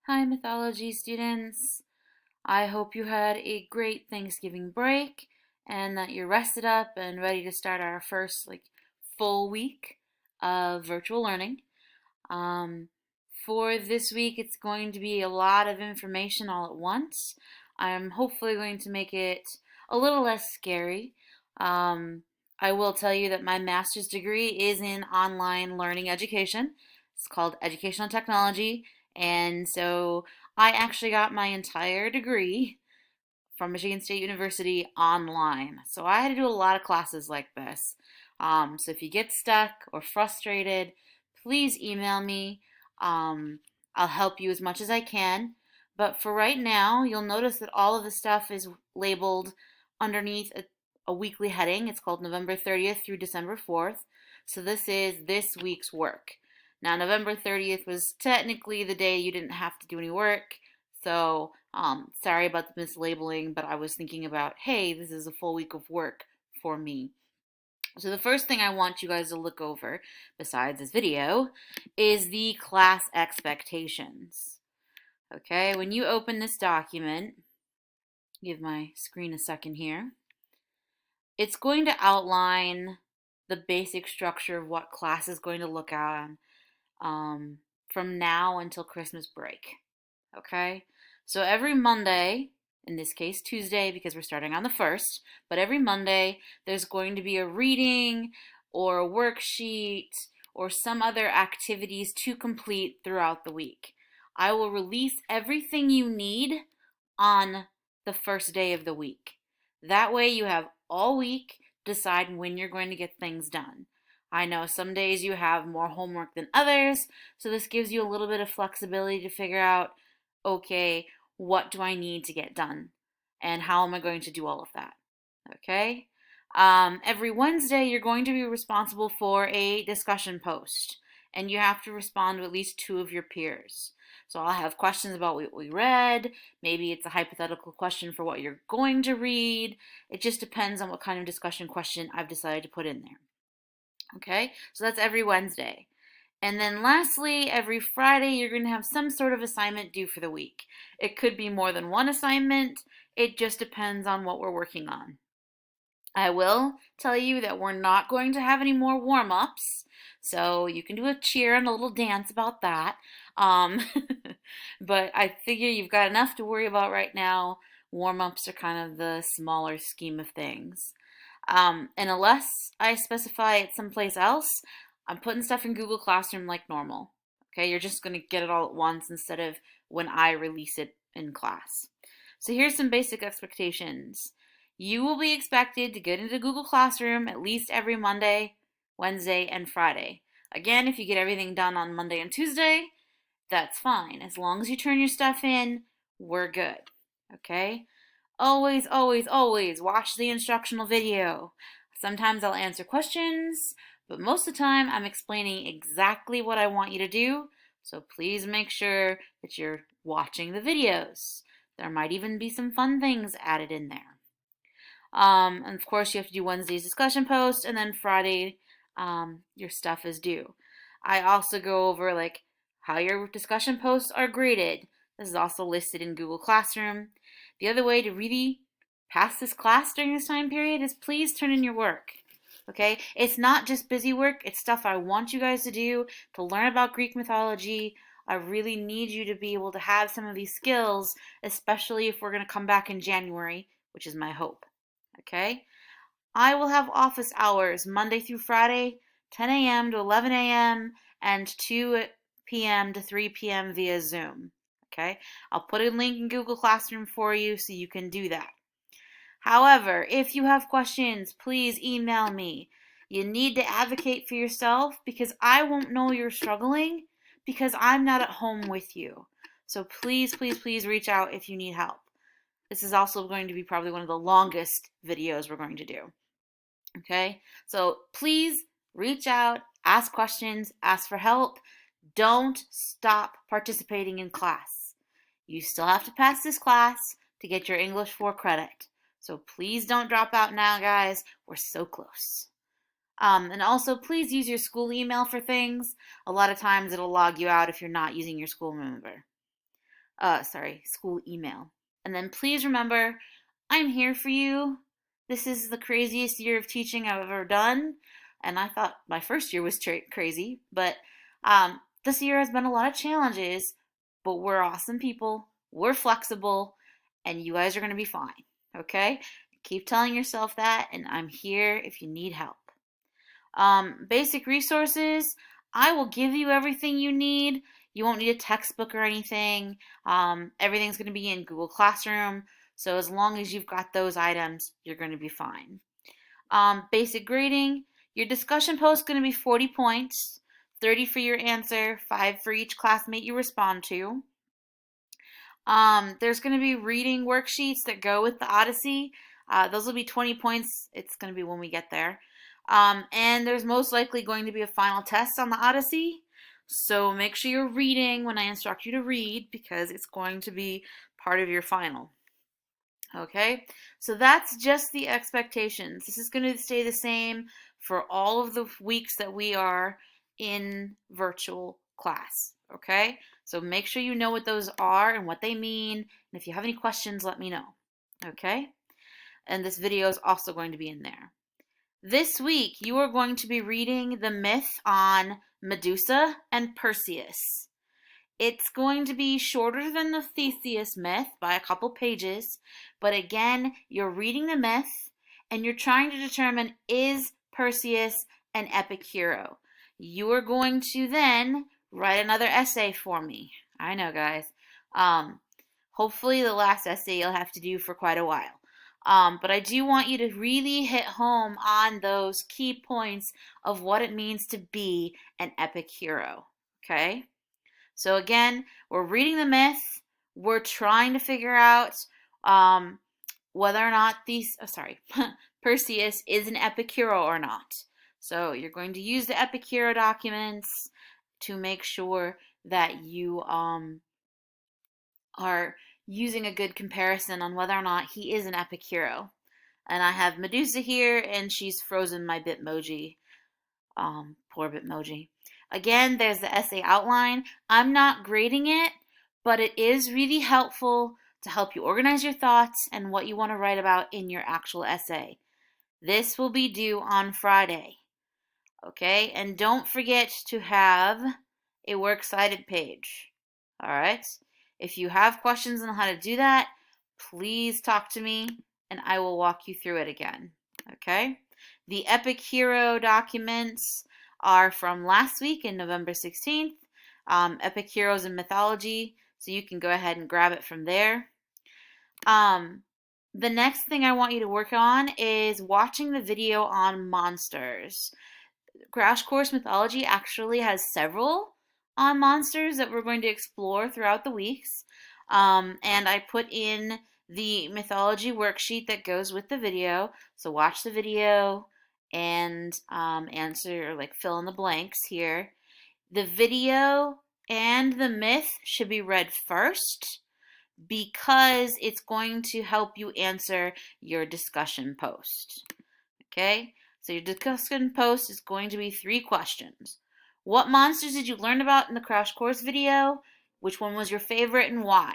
Hi, Mythology students. I hope you had a great Thanksgiving break and that you're rested up and ready to start our first full week of virtual learning. Um, for this week, it's going to be a lot of information all at once. I'm hopefully going to make it a little less scary. Um, I will tell you that my master's degree is in online learning education. It's called Educational Technology, and so I actually got my entire degree from Michigan State University online. So I had to do a lot of classes like this. So if you get stuck or frustrated, please email me. Um, I'll help you as much as I can. But for right now, you'll notice that all of the stuff is labeled underneath a weekly heading. It's called November 30th through December 4th. So this is this week's work. Now, November 30th was technically the day you didn't have to do any work. So, sorry about the mislabeling, but I was thinking about, hey, this is a full week of work for me. So the first thing I want you guys to look over, besides this video, is the class expectations. Okay, when you open this document, give my screen a second here, it's going to outline the basic structure of what class is going to look at from now until Christmas break. Okay? So every Monday, in this case Tuesday because we're starting on the 1st, but every Monday there's going to be a reading or a worksheet or some other activities to complete throughout the week. I will release everything you need on the first day of the week. That way you have all week to decide when you're going to get things done. I know some days you have more homework than others, so this gives you a little bit of flexibility to figure out, okay, what do I need to get done? And how am I going to do all of that? Okay? Every Wednesday, you're going to be responsible for a discussion post, and you have to respond to at least two of your peers. So I'll have questions about what we read. Maybe it's a hypothetical question for what you're going to read. It just depends on what kind of discussion question I've decided to put in there. Okay, so that's every Wednesday. And then lastly, every Friday, you're going to have some sort of assignment due for the week. It could be more than one assignment. It just depends on what we're working on. I will tell you that we're not going to have any more warm-ups, so you can do a cheer and a little dance about that. Um, but I figure you've got enough to worry about right now. Warm-ups are kind of the smaller scheme of things. And unless I specify it someplace else, I'm putting stuff in Google Classroom like normal. Okay, you're just going to get it all at once instead of when I release it in class. So here's some basic expectations. You will be expected to get into Google Classroom at least every Monday, Wednesday, and Friday. Again, if you get everything done on Monday and Tuesday, that's fine. As long as you turn your stuff in, we're good. Okay? Always, always, always watch the instructional video. Sometimes I'll answer questions, but most of the time I'm explaining exactly what I want you to do, so please make sure that you're watching the videos. There might even be some fun things added in there. And of course, you have to do Wednesday's discussion post, and then Friday, your stuff is due. I also go over how your discussion posts are graded. This is also listed in Google Classroom. The other way to really pass this class during this time period is please turn in your work. Okay? It's not just busy work, it's stuff I want you guys to do to learn about Greek mythology. I really need you to be able to have some of these skills, especially if we're going to come back in January, which is my hope. Okay? I will have office hours Monday through Friday, 10 a.m. to 11 a.m. and 2 p.m. to 3 p.m. via Zoom. Okay? I'll put a link in Google Classroom for you so you can do that. However, if you have questions, please email me. You need to advocate for yourself because I won't know you're struggling because I'm not at home with you. So please, please, please reach out if you need help. This is also going to be probably one of the longest videos we're going to do. Okay? So please reach out, ask questions, ask for help. Don't stop participating in class. You still have to pass this class to get your English 4 credit. So please don't drop out now, guys. We're so close. And also, please use your school email for things. A lot of times it'll log you out if you're not using your school member. school email. And then please remember, I'm here for you. This is the craziest year of teaching I've ever done. And I thought my first year was crazy, but this year has been a lot of challenges, but we're awesome people. We're flexible, and you guys are going to be fine. Okay? Keep telling yourself that, and I'm here if you need help. Basic resources, I will give you everything you need. You won't need a textbook or anything. Everything's going to be in Google Classroom. So as long as you've got those items, you're going to be fine. Basic grading, your discussion post is going to be 40 points, 30 for your answer, 5 for each classmate you respond to. There's going to be reading worksheets that go with the Odyssey. Those will be 20 points. It's going to be when we get there. And there's most likely going to be a final test on the Odyssey. So make sure you're reading when I instruct you to read because it's going to be part of your final. Okay, so that's just the expectations. This is going to stay the same for all of the weeks that we are in virtual class. Okay, so make sure you know what those are and what they mean. And if you have any questions, let me know. Okay, and this video is also going to be in there. This week, you are going to be reading the myth on Medusa and Perseus. It's going to be shorter than the Theseus myth by a couple pages, but again, you're reading the myth and you're trying to determine, is Perseus an epic hero? You are going to then write another essay for me. I know, guys. Hopefully the last essay you'll have to do for quite a while. But I do want you to really hit home on those key points of what it means to be an epic hero. Okay? So again, we're reading the myth. We're trying to figure out whether or not Perseus is an epic hero or not. So you're going to use the epic hero documents to make sure that you are using a good comparison on whether or not he is an epic hero. And I have Medusa here, and she's frozen my Bitmoji. Poor Bitmoji. Again, there's the essay outline. I'm not grading it, but it is really helpful to help you organize your thoughts and what you want to write about in your actual essay. This will be due on Friday. Okay, and don't forget to have a works cited page. All right, if you have questions on how to do that, please talk to me and I will walk you through it again. Okay, the epic hero documents are from last week in November 16th, Epic Heroes in Mythology, so you can go ahead and grab it from there. The next thing I want you to work on is watching the video on monsters. Crash Course Mythology actually has several monsters that we're going to explore throughout the weeks. And I put in the mythology worksheet that goes with the video. So watch the video and answer, or like fill in the blanks here. The video and the myth should be read first because it's going to help you answer your discussion post. Okay? So your discussion post is going to be 3 questions. What monsters did you learn about in the Crash Course video? Which one was your favorite and why?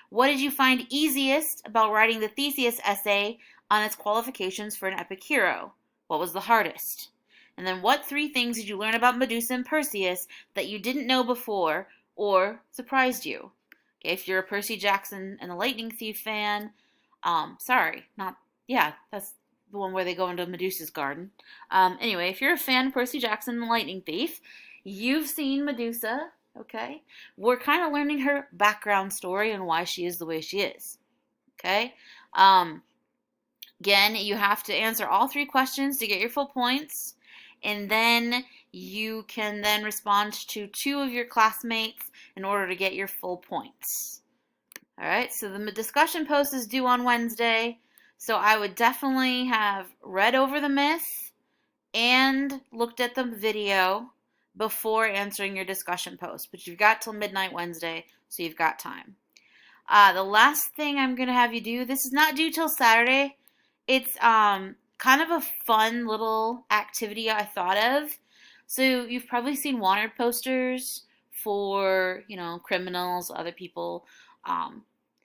What did you find easiest about writing the Theseus essay on its qualifications for an epic hero? What was the hardest? And then what 3 things did you learn about Medusa and Perseus that you didn't know before or surprised you? Okay, if you're a Percy Jackson and the Lightning Thief fan, that's the one where they go into Medusa's garden. Anyway, if you're a fan of Percy Jackson and the Lightning Thief, you've seen Medusa, okay? We're kind of learning her background story and why she is the way she is, okay? Again, you have to answer all 3 questions to get your full points, and then you can then respond to 2 of your classmates in order to get your full points. All right, so the discussion post is due on Wednesday. So I would definitely have read over the myth and looked at the video before answering your discussion post. But you've got till midnight Wednesday, so you've got time. The last thing I'm going to have you do, this is not due till Saturday. It's kind of a fun little activity I thought of. So you've probably seen wanted posters for, criminals, other people. Um,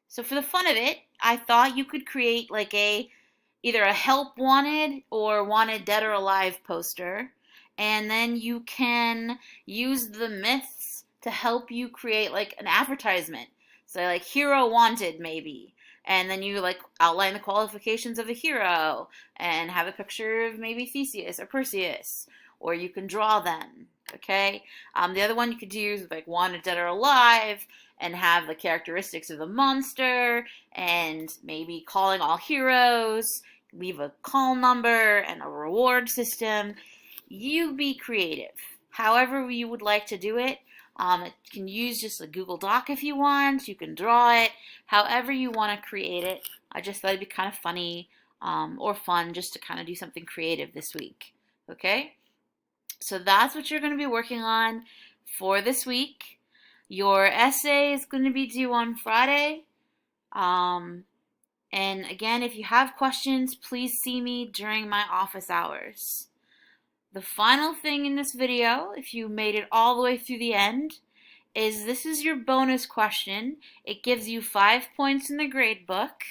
so for the fun of it, I thought you could create like either a help wanted or wanted dead or alive poster, and then you can use the myths to help you create like an advertisement. So like hero wanted maybe. And then you like outline the qualifications of a hero and have a picture of maybe Theseus or Perseus, or you can draw them. Okay. The other one you could do is like wanted dead or alive and have the characteristics of the monster and maybe calling all heroes, leave a call number and a reward system. You be creative. However you would like to do it. You can use just a Google Doc if you want. You can draw it. However you want to create it. I just thought it'd be kind of funny or fun just to kind of do something creative this week. Okay? So that's what you're going to be working on for this week. Your essay is going to be due on Friday. And again, if you have questions, please see me during my office hours. The final thing in this video, if you made it all the way through the end, is this is your bonus question. It gives you 5 points in the grade book,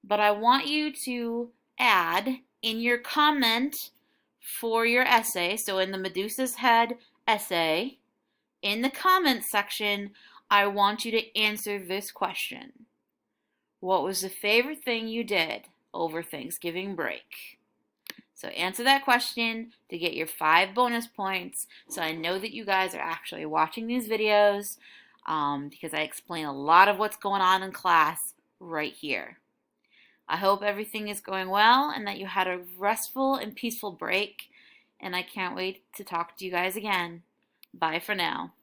but I want you to add in your comment for your essay, so in the Medusa's Head essay, in the comments section, I want you to answer this question. What was the favorite thing you did over Thanksgiving break? So answer that question to get your 5 bonus points so I know that you guys are actually watching these videos because I explain a lot of what's going on in class right here. I hope everything is going well and that you had a restful and peaceful break, and I can't wait to talk to you guys again. Bye for now.